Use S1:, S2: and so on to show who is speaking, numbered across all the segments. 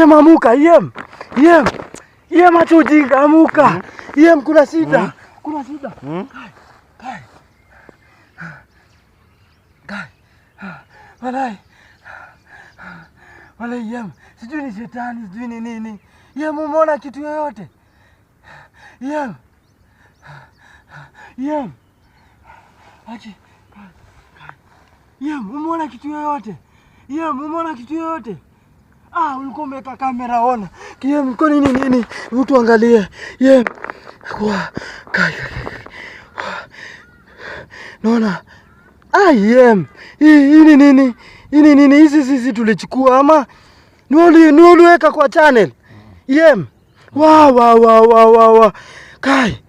S1: Amuka, acha ujinga, amuka. Kuna shida. Kuna shida. Kai. Walai, sijui ni shetani, sijui ni nini. Umeona kitu yoyote? Achi. Umeona kitu yoyote? Umeona kitu yoyote? Ulikuwa umeweka kamera, ona. Mko nini? Mtu angalie. Naona. Hii nini? Hizi sisi tulichukua ama ni uliweka kwa channel? Wow. Kai.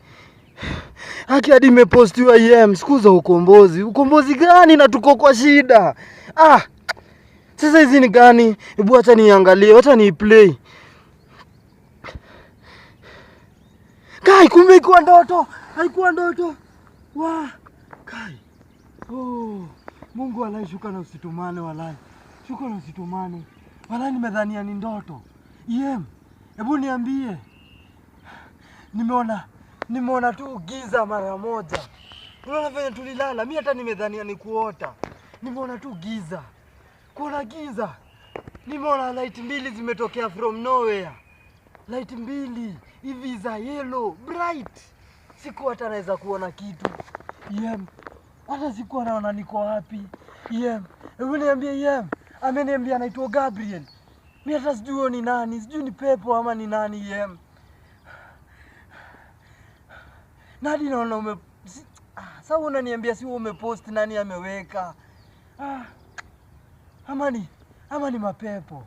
S1: Hadi imepostiwa siku za ukombozi. Ukombozi gani na tuko kwa shida? Sasa hizi ni gani? Hebu acha niangalie, acha ni play. Kai, kumbe haikuwa ndoto. Kai. Mungu walai, shuka na usitumane walai. Shuka na usitumane. Walai nimedhania ni ndoto. Hebu niambie. Nimeona tu giza mara moja. Unaona vile tulilala, mimi hata nimedhania ni kuota. Nimeona tu giza. Kuna giza. Nimeona light mbili zimetokea from nowhere. Light mbili hivi za yellow bright. Siku hata naweza kuona kitu. Hata sikuwa naona niko wapi. Hebu niambie ameniambia anaitwa Gabriel. Mimi hata sijui ni nani, sijui ni pepo ama ni nani. Nadi naona sasa unaniambia si umepost nani ameweka. Ama ni mapepo.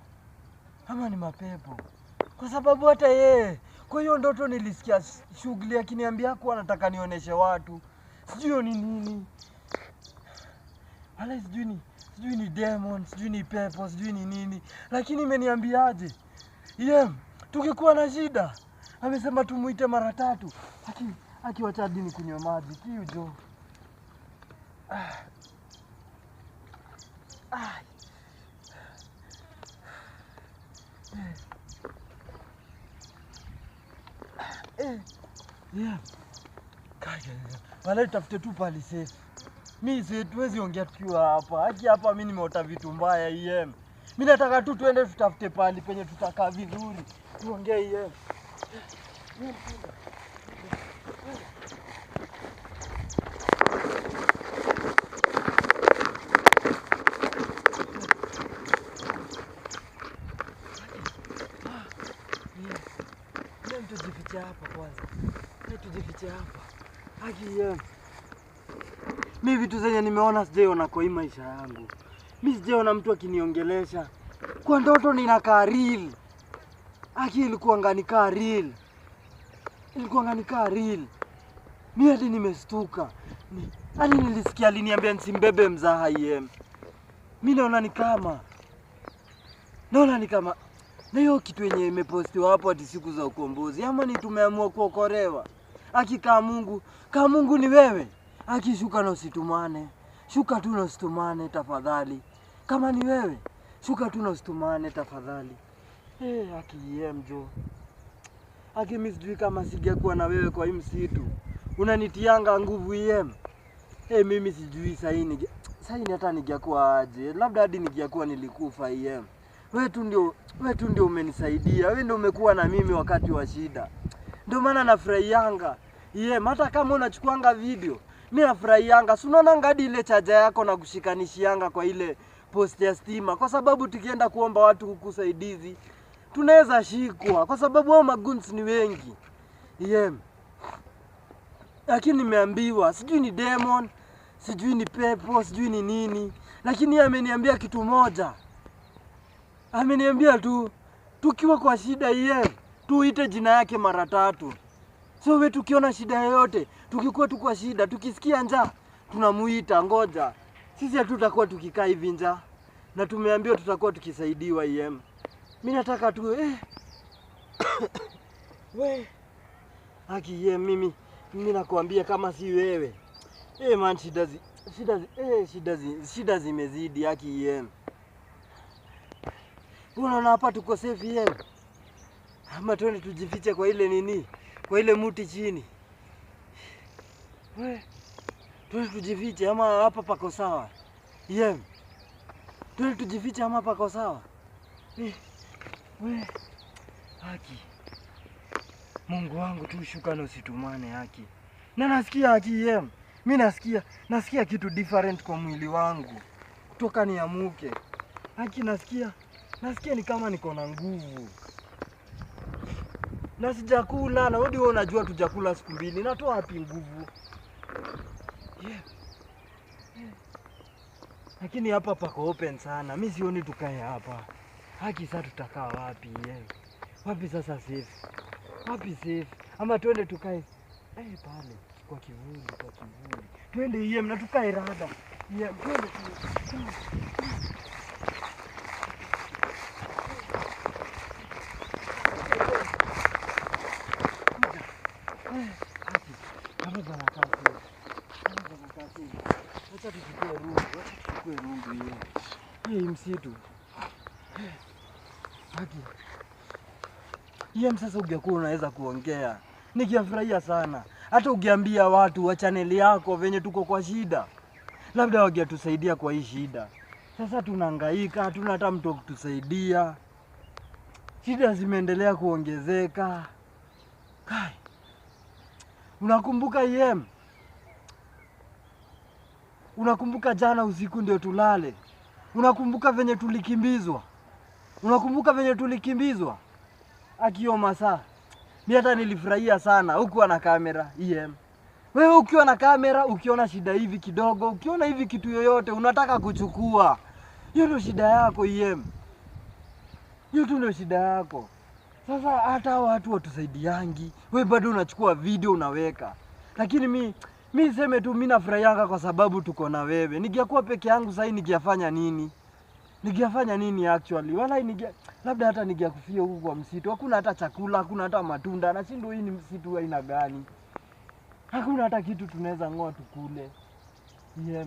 S1: Kwa sababu hata yeye. Kwa hiyo ndoto nilisikia shughuli akiniambia kwa anataka nionyeshe watu. Sijui ni nini. Wala sijui ni demon, sijui ni pepo, sijui ni nini. Lakini imeniambiaje? Tukikuwa na shida. Amesema tumuite mara 3. Akiwacha hadi nikunywe maji. Kiu jo. Wala tutafute tu pali safe. Mimi siwezi ongea tukiwa hapa. Hapa mimi nimeota vitu mbaya. Mimi nataka tu tuende tutafute pali penye tutakaa vizuri. Tuongee. Tujifiche hapa kwanza. Tujifiche hapa. Mimi vitu zenye nimeona sijaona kwa hii maisha yangu. Mimi sijaona mtu akiniongelesha. Kwa ndoto ninakaa real. Ilikuwa nganikaa real. Mimi hadi nimestuka. Hadi nilisikia aliniambia nisimbebe mzaha. Mimi naona ni kama na hiyo kitu yenye imepostiwa hapo hadi siku za ukombozi. Ama ni tumeamua kuokolewa. Kama Mungu ni wewe. Shuka na usitumane. Shuka tu na usitumane tafadhali. Kama ni wewe, shuka tu na usitumane tafadhali. Jo. Mimi sijui kama singekuwa na wewe kwa hii msitu. Unanitianga nguvu mimi sijui saini hata ningekuwa aje. Labda hadi ningekuwa nilikufa Wewe tu ndio umenisaidia. Wewe ndio umekuwa na mimi wakati wa shida. Ndio maana nafurahianga. Hata kama unachukuanga video, mimi nafurahianga. Si unaona hadi ile chaja yako na kushikanishianga kwa ile post ya stima. Kwa sababu tukienda kuomba watu kukusaidizi, tunaweza shikwa. Kwa sababu hao maguns ni wengi. Lakini nimeambiwa, sijui ni demon, sijui ni pepo, sijui ni nini. Lakini yeye ameniambia kitu moja. Ameniambia tu, tukiwa kwa shida tuite jina yake mara 3. So wewe tukiona shida yoyote, tukikuwa tu kwa shida, tukisikia njaa, tunamuita. Ngoja. Sisi hatutakuwa tukikaa hivi njaa. Na tumeambiwa tutakuwa tukisaidiwa. Mimi nataka tu mimi nakwambia kama si wewe. Man, shida zimezidi. Unaona hapa tuko safe yeye. Ama twende tujifiche kwa ile nini? Kwa ile muti chini. Twende tujifiche ama hapa pako sawa? Yeye. Twende tujifiche ama pako sawa? Haki. Mungu wangu tu shuka na usitumane haki. Na nasikia haki yeye. Mimi nasikia kitu different kwa mwili wangu. Kutoka niamuke. Haki nasikia ni kama niko na nguvu. Na sijakula na wewe unajua tujakula siku mbili. Natoa wapi nguvu? Lakini hapa pako open sana. Mimi sioni tukae hapa. Haki sasa tutakaa wapi yeye? Wapi sasa safe? Wapi safe? Ama twende tukae pale kwa kivuli. Twende yeye na tukae rada. Yeye twende Wacha tuchukue rungu hiyo. Hii msitu. Haki. Yeye sasa ungekuwa unaweza kuongea. Nikiafurahia sana. Hata ukiambia watu wa channel yako venye tuko kwa shida. Labda wangetusaidia kwa hii shida. Sasa tunahangaika, hatuna hata mtu kutusaidia. Shida zimeendelea kuongezeka. Kai. Unakumbuka yem? Unakumbuka jana usiku ndio tulale? Unakumbuka venye tulikimbizwa? Akio masaa. Mimi hata nilifurahia sana huku na kamera EM. Wewe ukiwa na kamera, ukiona shida hivi kidogo, ukiona hivi kitu yoyote unataka kuchukua. Hiyo ndio shida yako EM. Hiyo tu ndio shida yako. Sasa hata watu watusaidiangi, wewe bado unachukua video unaweka. Lakini mimi sema tu mimi nafurahianga kwa sababu tuko na wewe. Ningekuwa peke yangu sasa ningefanya nini? Ningefanya nini actually? Wala labda hata ningekufia huko kwa msitu. Hakuna hata chakula, hakuna hata matunda. Na sindo hii ni msitu wa aina gani? Hakuna hata kitu tunaweza ngoa tukule.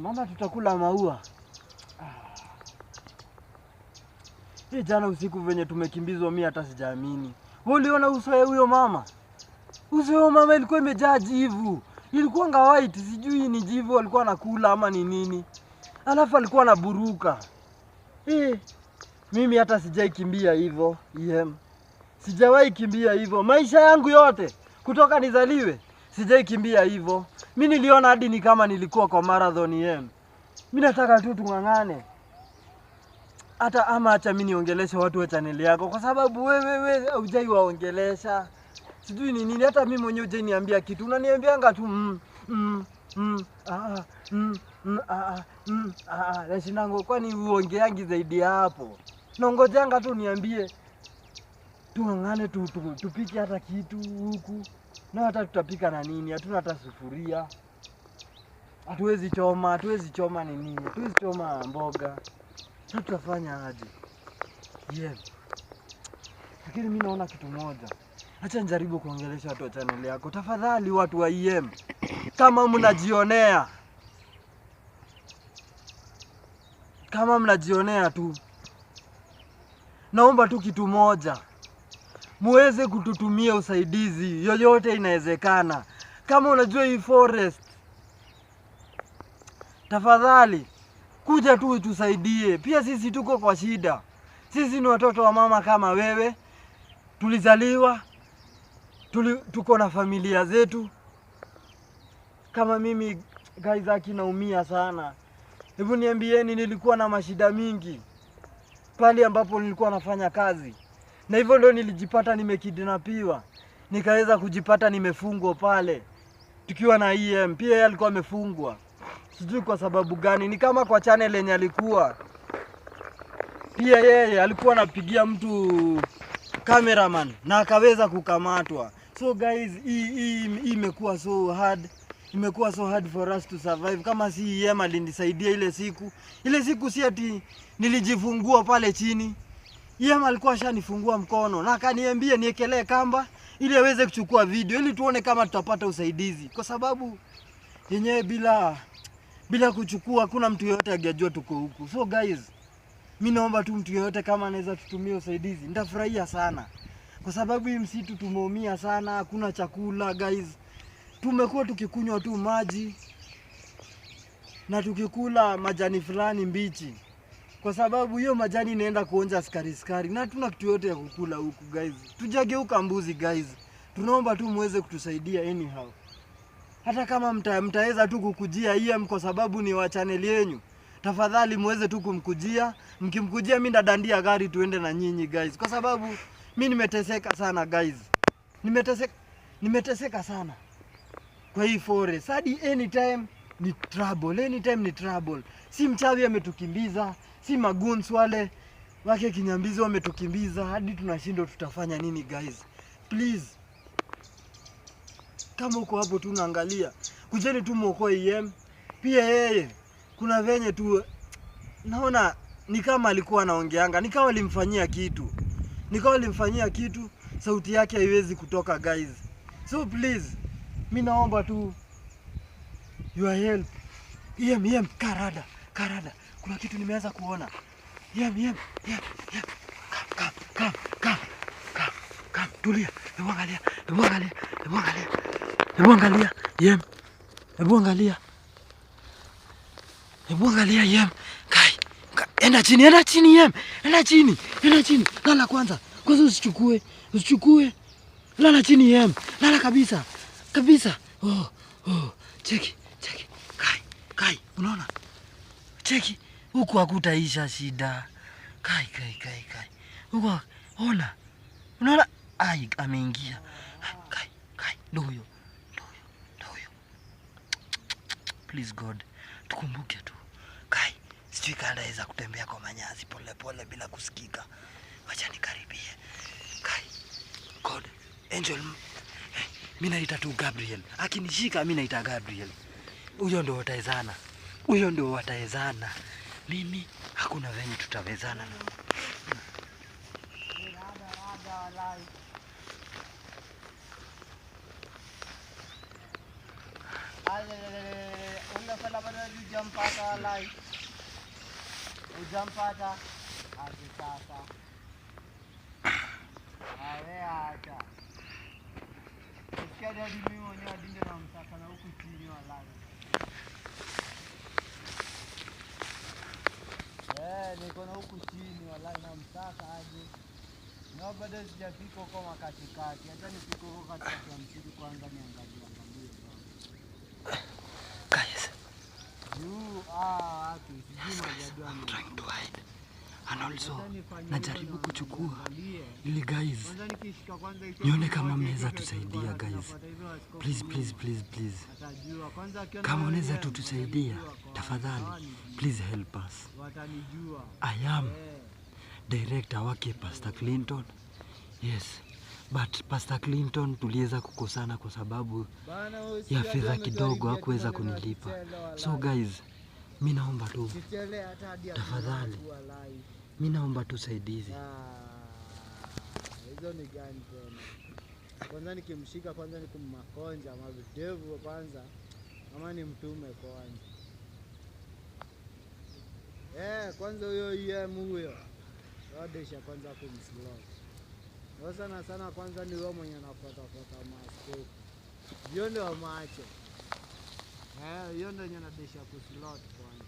S1: Mama tutakula maua. Hii jana usiku venye tumekimbizwa mimi hata sijaamini. Wewe uliona uso wa huyo mama? Uso wa mama ilikuwa imejaa jivu. Ilikuwa white, sijui ni jivu alikuwa anakula ama ni nini. Alafu alikuwa anaburuka. Mimi hata sijaikimbia hivyo. Sijawahi kimbia hivyo. Maisha yangu yote kutoka nizaliwe sijaikimbia hivyo. Mimi niliona hadi ni kama nilikuwa kwa marathon Mimi nataka tu tungangane. Hata ama acha mimi niongeleshe watu wa channel yako kwa sababu wewe hujai waongelesha. Sijui ni nini hata mimi mwenyewe hujai niambia kitu. Unaniambianga tu Nashindango kwani uongeangi zaidi hapo. Naongojanga tu niambie tungangane tupike hata kitu huku. Na hata tutapika na nini? Hatuna hata sufuria. Hatuwezi choma nini? Hatuwezi choma mboga. Tutafanya aje? Lakini mimi naona kitu moja. Acha nijaribu kuongelesha watu wa channel yako. Tafadhali watu wa kama mnajionea tu. Naomba tu kitu moja. Muweze kututumia usaidizi. Yoyote inawezekana. Kama unajua hii forest. Tafadhali kuja tu tusaidie. Pia sisi tuko kwa shida. Sisi ni watoto wa mama kama wewe. Tulizaliwa. Tuko na familia zetu. Kama mimi guys naumia sana. Hebu niambieni nilikuwa na mashida mingi. Pale ambapo nilikuwa nafanya kazi. Na hivyo ndio nilijipata nimekidnapiwa. Nikaweza kujipata nimefungwa pale. Tukiwa na pia yeye alikuwa amefungwa. Sijui kwa sababu gani. Ni kama kwa channel yenye alikuwa. Pia yeye alikuwa anapigia mtu cameraman na akaweza kukamatwa. So guys, hii imekuwa so hard. Imekuwa so hard for us to survive. Kama si alinisaidia ile siku. Ile siku si ati nilijifungua pale chini. Alikuwa ashanifungua mkono na akaniambia niekelee kamba ili aweze kuchukua video ili tuone kama tutapata usaidizi. Kwa sababu yenyewe bila kuchukua hakuna mtu yote angejua tuko huku. So guys, Mimi naomba tu mtu yeyote kama anaweza tutumia usaidizi, nitafurahia sana. Kwa sababu hii msitu tumeumia sana, hakuna chakula guys. Tumekuwa tukikunywa tu maji na tukikula majani fulani mbichi. Kwa sababu hiyo majani inaenda kuonja skari na hatuna kitu yote ya kukula huku guys. Tujageuka mbuzi guys. Tunaomba tu muweze kutusaidia anyhow. Hata kama mtaweza tu kukujia EM kwa sababu ni wa channel yenu. Tafadhali muweze tu kumkujia. Mkimkujia mimi ndadandia gari tuende na nyinyi guys. Kwa sababu mimi nimeteseka sana guys. Nimeteseka sana. Kwa hii forest. Hadi anytime ni trouble. Si mchawi ametukimbiza, si maguns wale wake kinyambizi wametukimbiza, hadi tunashindwa tutafanya nini guys. Please. Kama uko hapo tu unaangalia, kujeni tu muokoe EM. Pia yeye kuna venye tu naona ni kama alikuwa anaongeanga, nikawa alimfanyia kitu, sauti yake haiwezi kutoka guys. So please, mimi naomba tu your help. EM karada. Kuna kitu nimeanza kuona. EM. Come. Tulia. Hebu angalia. EM. Hebu angalia EM. Kai. Enda chini EM. Enda chini. Lala kwanza. Kwanza usichukue. Lala chini EM. Lala kabisa. Oh. Cheki. Kai. Unaona? Cheki. Huku hakutaisha shida. Kai. Huku ona. Unaona? Ai, ameingia. Kai. Ndio huyo. Please God, tukumbuke tu. Kai, sijui kama naweza kutembea kwa manyazi pole bila kusikika. Wacha nikaribie. Kai. God, angel. Mimi naita tu Gabriel. Akinishika mimi naita Gabriel. Huyo ndio wataezana. Mimi hakuna venye tutawezana.
S2: Unafala bado hujampata walai. Hujampata hadi sasa. Acha. Sikia hadi mimi mwenyewe dinde na msaka na huku chini walai. Niko na huku chini walai na msaka aje. Na bado sijafika huko katikati. Hata nifike huko katikati ya msitu kwanza niangalie.
S1: Guys.
S2: I'm
S1: trying to hide. And also najaribu kuchukua ili guys nione kama mnaweza tusaidia guys. Please. Kama unaweza tutusaidia tafadhali, please help us. I am director wake Pastor Clinton. Yes. But Pastor Clinton tuliweza kukosana kwa sababu ya fedha kidogo hakuweza kunilipa. So guys, mimi naomba tu tafadhali, mimi naomba tu saidizi.
S2: Hizo ni gani tena? Kwanza nikimshika kwanza nikummakonja mavidevu kwanza ama ni mtume kwanza. Kwanza huyo EM huyo. Rodesha kwanza kumslot. Sana kwanza ni wewe mwenye anafuata master. Hiyo ndio macho. Hiyo ndio anadesha kuslot kwanza.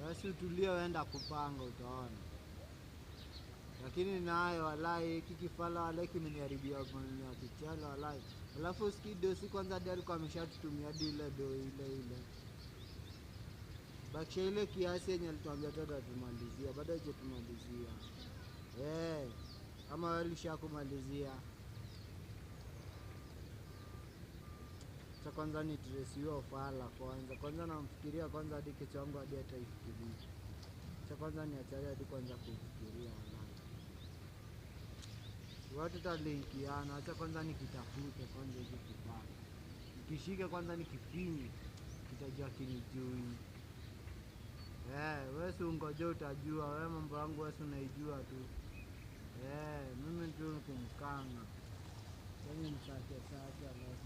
S2: Basi tulia uenda kupanga utaona. Lakini nayo walai kikifala walai kimeniharibia mwenye kichana walai. Alafu skido si kwanza ndio alikuwa ameshatutumia ile ile. Bakisha ile kiasi yenye alituambia tutamalizia, bado hajatumalizia. Kama wewe ulishakumalizia. Sasa kwanza ni trace hiyo fala kwanza namfikiria kwanza hadi kichwa changu hadi ataifikiria. Sasa kwanza niachaje hadi kwanza kufikiria wala. Watu talinkiana, acha kwanza nikitafute kwanza hizo kibaya. Nikishika kwanza nikifinyi, kitajua kinijui. Wewe si ungoje utajua, wewe mambo yangu wewe unaijua tu. Mimi ndio kumkanga. Yaani msake alafu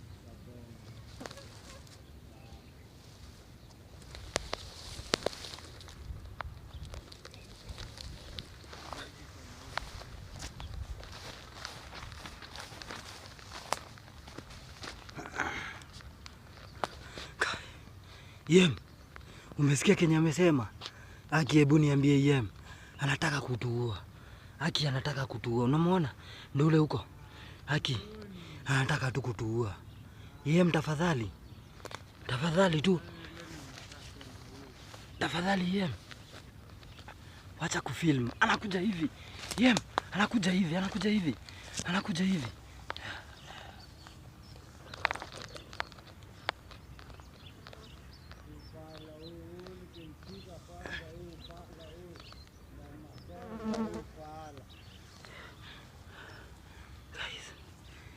S1: Yem, umesikia Kenya amesema? Aki, hebu niambie Yem. Anataka kutuua. Aki anataka kutuua. Unamwona? Ndio ule huko. Aki anataka tu kutuua. Yem, tafadhali. Tafadhali tu. Tafadhali Yem. Wacha kufilm. Anakuja hivi. Yem, anakuja hivi, anakuja hivi. Anakuja hivi.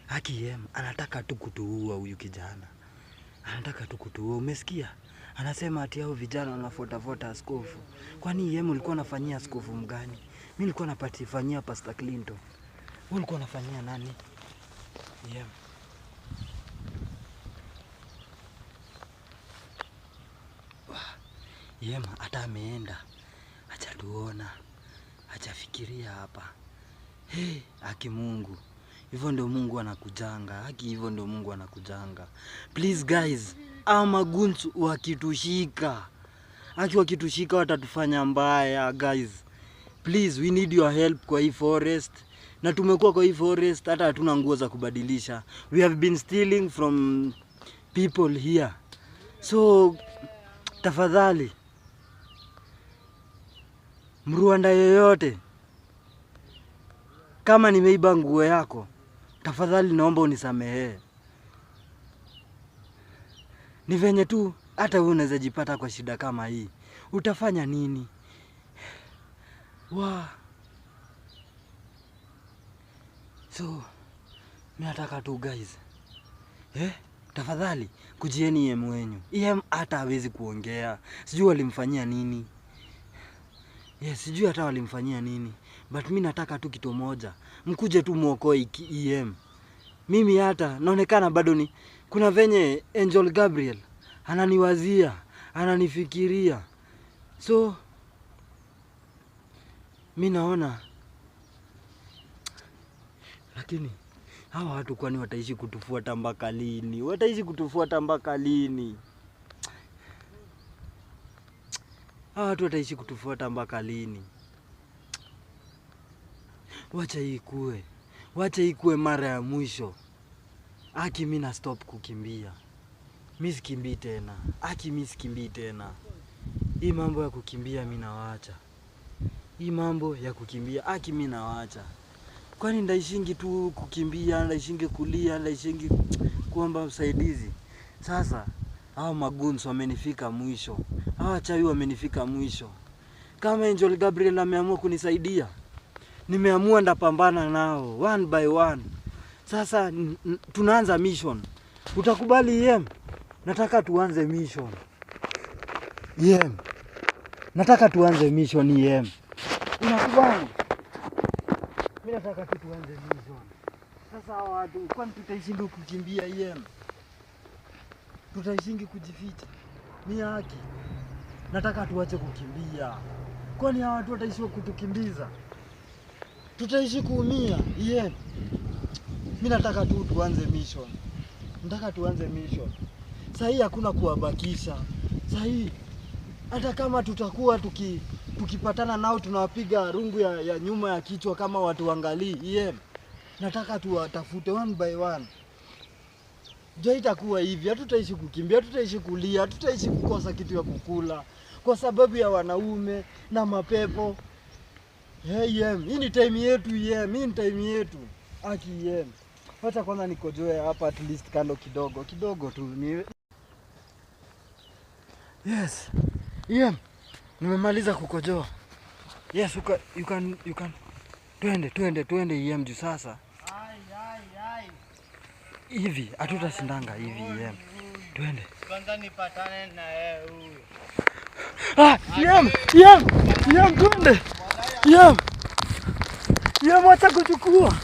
S1: Aki Yem, anataka tu kutuua huyu kijana. Anataka tu kutuua, umesikia? Anasema ati hao vijana wanafuata askofu. Kwani Yem ulikuwa unafanyia askofu mgani? Mimi nilikuwa napatifanyia Pastor Clinton. Wewe ulikuwa unafanyia nani? Yem. Yem hata ameenda. Acha tuona. Acha fikiria hapa. Hey, Aki Mungu. Hivyo ndio Mungu anakujanga. Haki hivyo ndio Mungu anakujanga. Please guys, ama gunsu wakitushika. Haki wakitushika watatufanya mbaya guys. Please, we need your help kwa hii forest. Na tumekuwa kwa hii forest hata hatuna nguo za kubadilisha. We have been stealing from people here. So tafadhali Mrwanda yoyote, kama nimeiba nguo yako, tafadhali naomba unisamehe. Ni venye tu hata wewe unaweza jipata kwa shida kama hii. Utafanya nini? So mimi nataka tu guys. Tafadhali kujieni Yem wenyu. Yem hata hawezi kuongea. Sijui walimfanyia nini. Sijui hata walimfanyia nini. But mimi nataka tu kitu moja. Mkuje tu muokoe Yem. Mimi hata naonekana bado ni kuna venye Angel Gabriel ananiwazia, ananifikiria. So mimi naona, lakini hawa watu kwani wataishi kutufuata mpaka lini? Wataishi kutufuata mpaka lini? Hawa watu wataishi kutufuata mpaka lini? Wacha ikue. Wacha ikue mara ya mwisho. Aki mimi na stop kukimbia. Mimi sikimbii tena. Aki mimi sikimbii tena. Hii mambo ya kukimbia mimi nawaacha. Hii mambo ya kukimbia Aki mimi nawaacha. Kwani ndaishingi tu kukimbia, ndaishingi kulia, ndaishingi kuomba usaidizi. Sasa hao magunzo wamenifika mwisho. Hawa chawi wamenifika mwisho. Kama Angel Gabriel ameamua kunisaidia, nimeamua ndapambana nao one by one. Sasa tunaanza mission. Utakubali Yem? Nataka tuanze mission. Yem. Nataka tuanze mission Yem. Unakubali? Mimi nataka tu tuanze mission. Sasa hawa watu kwani tutaishinda kukimbia Yem? Tutaishingi kujificha. Ni haki. Nataka tuache kukimbia. Kwani hawa watu wataishi kutukimbiza? Tutaishi kuumia Yem. Mimi nataka tu tuanze mission. Nataka tuanze mission. Sasa hii hakuna kuwabakisha. Sasa hii hata kama tutakuwa tukipatana nao tunawapiga rungu ya nyuma ya kichwa kama watu waangalii. Yem. Nataka tuwatafute one by one. Ndio itakuwa hivi. Hatutaishi kukimbia, hatutaishi kulia, hatutaishi kukosa kitu ya kukula kwa sababu ya wanaume na mapepo. Yem, hii ni time yetu Yem, hii ni time yetu. Aki Yem. Wacha kwanza nikojoe hapa at least kando kidogo tu. Yes. Yem. Nimemaliza kukojoa. Yes, you can. Twende Yem juu sasa. Hivi hatutashindanga hivi Yem. Twende.
S2: Kwanza nipatane na yeye huyo.
S1: Yem, twende. Yem, wacha kuchukua.